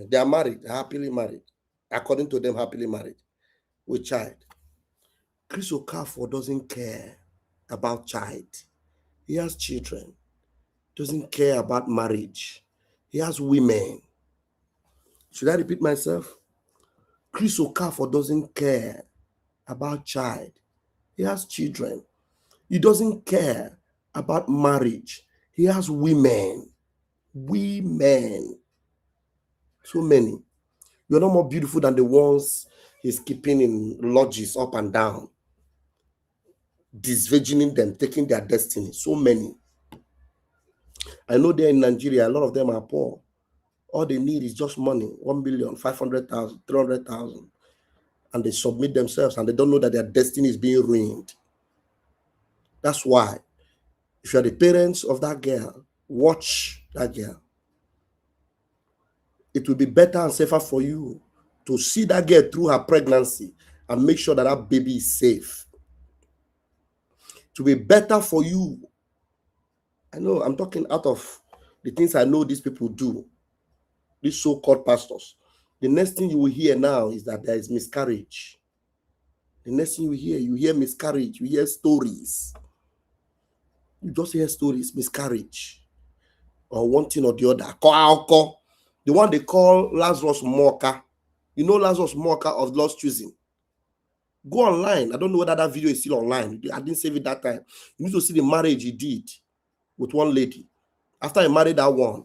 They are married, happily married. According to them, happily married with child. Chris Okafor doesn't care about child. He has children. Doesn't care about marriage. He has women. Should I repeat myself? Chris Okafor doesn't care about child. He has children. He doesn't care about marriage. He has women. Women. So many. You're not more beautiful than the ones he's keeping in lodges up and down. Disvirgining them, taking their destiny. So many. I know they're in Nigeria. A lot of them are poor. All they need is just money, 1 million, 500,000, 300,000. And they submit themselves and they don't know that their destiny is being ruined. That's why, if you're the parents of that girl, watch that girl. It will be better and safer for you to see that girl through her pregnancy and make sure that that baby is safe. It will be better for you. I know I'm talking out of the things I know these people do, these so-called pastors. The next thing you will hear now is that there is miscarriage. The next thing you hear miscarriage, you hear stories. You just hear stories, miscarriage, or one thing or the other. The one they call Lazarus Moka. You know Lazarus Moka of Lost Choosing. Go online. I don't know whether that video is still online. I didn't save it that time. You need to see the marriage he did with one lady. After he married that one,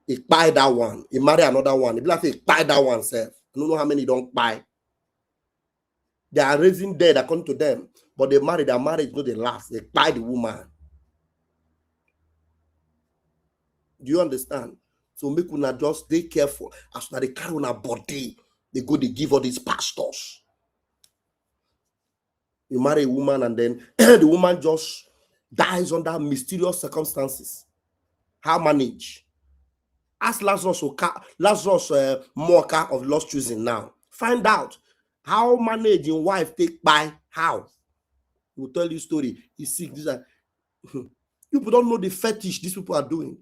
he buy that one. He married another one. He be like, he buy that one self. I don't know how many don't buy. They are raising dead according to them, but they married. Their marriage, no, they last. They buy the woman. Do you understand? So make una just stay careful. As soon as they carry on a body, they give all these pastors. You marry a woman and then the woman just dies under mysterious circumstances. How manage? Ask Lazarus Moka of Lost Choosing now. Find out how managing wife take by how. He will tell you story. He's sick. These are people don't know the fetish these people are doing.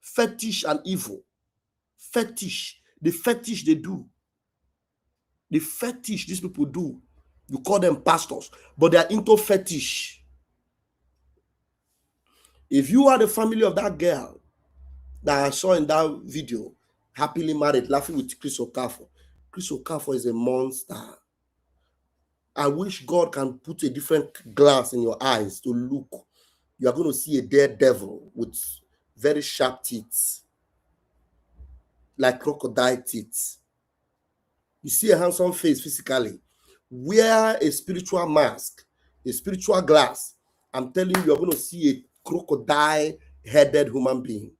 Fetish and evil. Fetish. The fetish they do. The fetish these people do. You call them pastors, but they are into fetish. If you are the family of that girl that I saw in that video, happily married, laughing with Chris Okafor. Chris Okafor is a monster. I wish God can put a different glass in your eyes to look. You are going to see a daredevil with very sharp teeth, like crocodile teeth. You see a handsome face physically. Wear a spiritual mask, a spiritual glass. I'm telling you, you're going to see a crocodile-headed human being.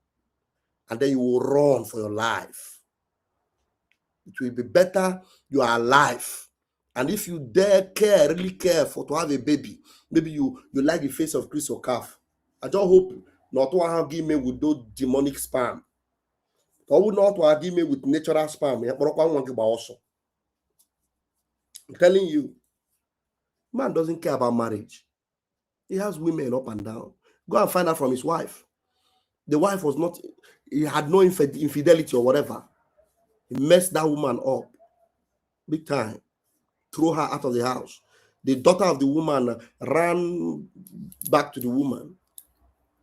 And then you will run for your life. It will be better you are alive. And if you dare really care to have a baby, maybe you like the face of Chris Okafor. I just hope not to have give me with those demonic sperm. I would not to have give me with natural sperm. I'm telling you, man doesn't care about marriage. He has women up and down. Go and find out from his wife. The wife was not, he had no infidelity or whatever. He messed that woman up big time. Threw her out of the house. The daughter of the woman ran back to the woman.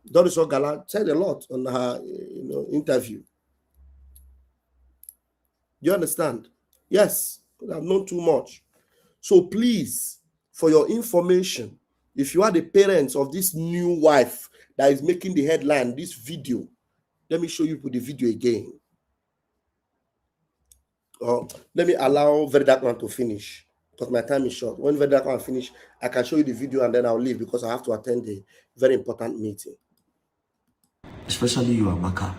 Doris Ogala said a lot on her interview. You understand? Yes, I've known too much. So please, for your information, if you are the parents of this new wife that is making the headline, this video, let me show you the video again. Let me allow Very Dark Man to finish because my time is short. When Very Dark Man finish, I can show you the video and then I'll leave because I have to attend a very important meeting. Especially you, Amaka.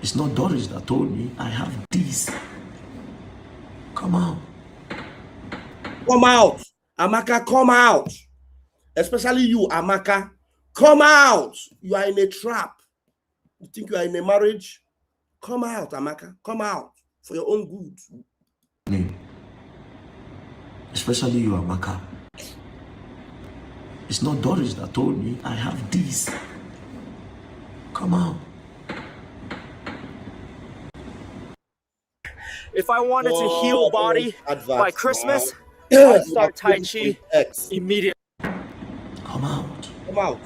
It's not Doris that told me I have this. Come out. Come out. Amaka, come out. Especially you, Amaka. Come out. You are in a trap. You think you are in a marriage? Come out, Amaka. Come out for your own good. Especially you, Amaka. It's not Doris that told me I have this. Come out. If I wanted to heal body by Christmas, I'd start Tai Chi immediately. Come out. Come out.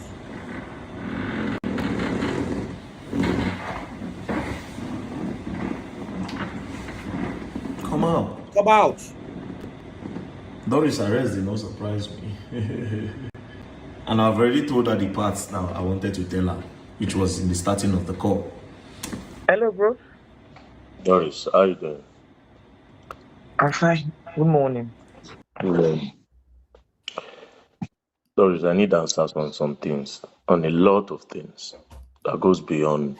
Come out. Come out. Doris' arrest did not surprise me. And I've already told her the parts now I wanted to tell her, which was in the starting of the call. Hello, bro. Doris, how are you doing? I'm fine. Good morning. Good morning. Doris, I need answers on some things, on a lot of things that goes beyond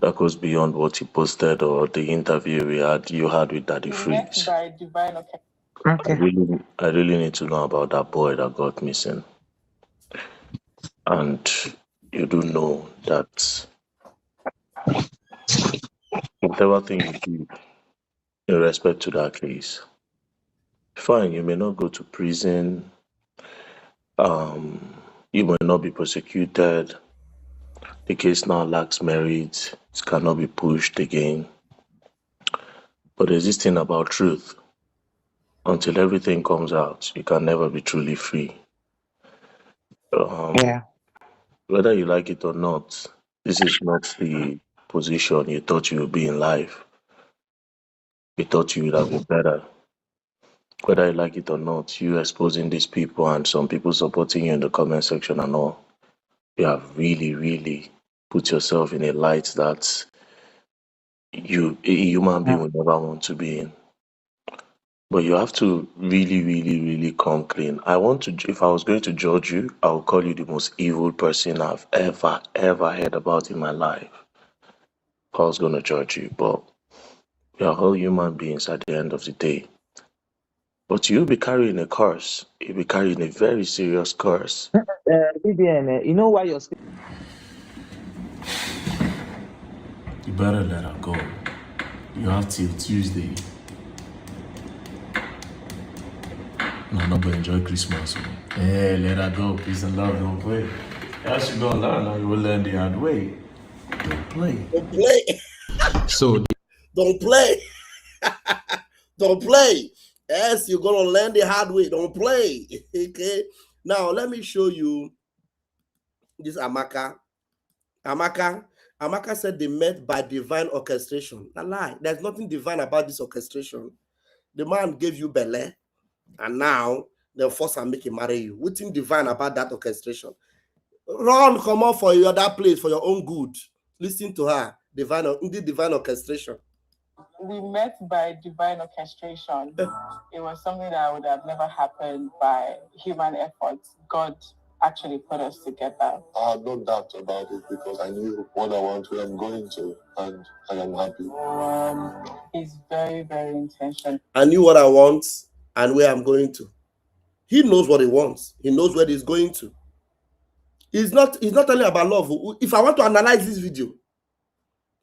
that goes beyond what you posted or the interview you had with Daddy Freeze. By divine I really need to know about that boy that got missing. And you do know that whatever thing you do in respect to that case, fine, you may not go to prison, you may not be prosecuted, the case now lacks merit, it cannot be pushed again. But there's this thing about truth. Until everything comes out, you can never be truly free. Whether you like it or not, this is not the position you thought you would be in life. You thought you would have been better. Whether you like it or not, you exposing these people and some people supporting you in the comment section and all, you have really, really put yourself in a light that a human being would never want to be in. But you have to really, really, really come clean. If I was going to judge you, I would call you the most evil person I've ever heard about in my life. If I was going to judge you, but we are all human beings at the end of the day. But you'll be carrying a curse. You'll be carrying a very serious curse. BBN, you know why you're You better let her go. You have till Tuesday. No, not gonna enjoy Christmas. Hey, let her go. Peace and love, don't play. As you gonna learn, now you will learn the hard way. Don't play. Don't play. So don't play. Don't play. Yes, you're gonna learn the hard way. Don't play. Okay. Now let me show you this Amaka. Amaka said they met by divine orchestration. A lie. There's nothing divine about this orchestration. The man gave you belly, and now they'll force and make him marry you. What's divine about that orchestration? Run, come on for your that place for your own good. Listen to her. Divine orchestration. We met by divine orchestration. It was something that would have never happened by human effort. God actually put us together. I had no doubt about it because I knew what I want, where I'm going to, and I am happy. He's very, very intentional. I knew what I want and where I'm going to. He knows what he wants. He knows where he's going to. He's not only about love. If I want to analyze this video,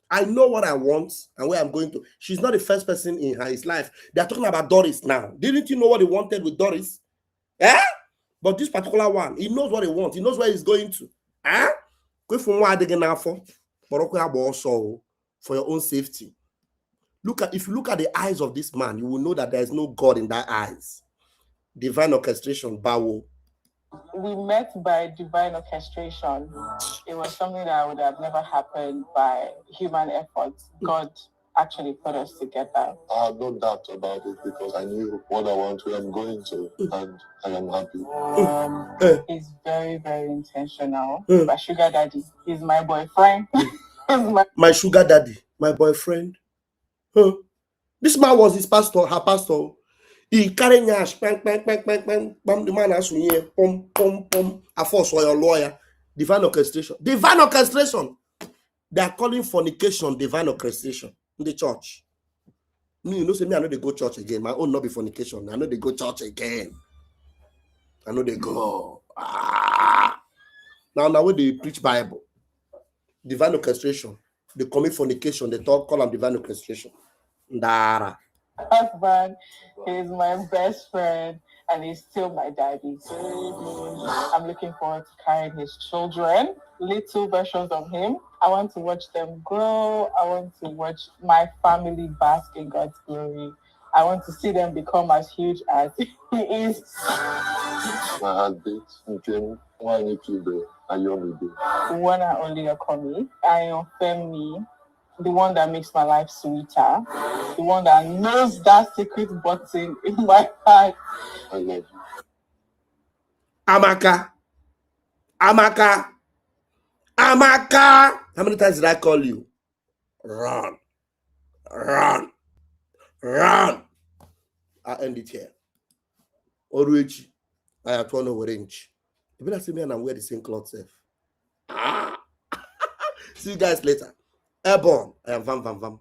I know what I want and where I'm going to. She's not the first person in his life. They're talking about Doris now. Didn't you know what he wanted with Doris? Eh? But this particular one, he knows what he wants. He knows where he's going to. Eh? For your own safety. If you look at the eyes of this man, you will know that there is no God in that eyes. Divine orchestration, Bawo. We met by divine orchestration. It was something that would have never happened by human effort. God actually put us together. I had no doubt about it because I knew what I want, where I'm going to, and I am happy. He's very, very intentional. My sugar daddy. He's my boyfriend. My sugar daddy, my boyfriend. This man was his pastor, her pastor. He carried nyash, bang, the man has here, pom. I force for your lawyer. Divine orchestration. Divine orchestration. They are calling fornication divine orchestration in the church. Me, you know, say me, I know they go church again. My own not be fornication. I know they go church again. I know they go. Now when they preach Bible, divine orchestration. They commit fornication. They call them divine orchestration. Ndara. Husband, he's my best friend, and he's still my daddy. I'm looking forward to carrying his children, little versions of him. I want to watch them grow. I want to watch my family bask in God's glory. I want to see them become as huge as he is. My heartbeat became one equal One and only Okomi. I am Femi. The one that makes my life sweeter, the one that knows that secret button in my heart. I love you. Amaka. How many times did I call you? Run. I'll end it here. Oruechi, I have torn over inch. You better see me and I'm wearing the same cloth, safe. See you guys later. Airborne. I am Vam Vam Vam.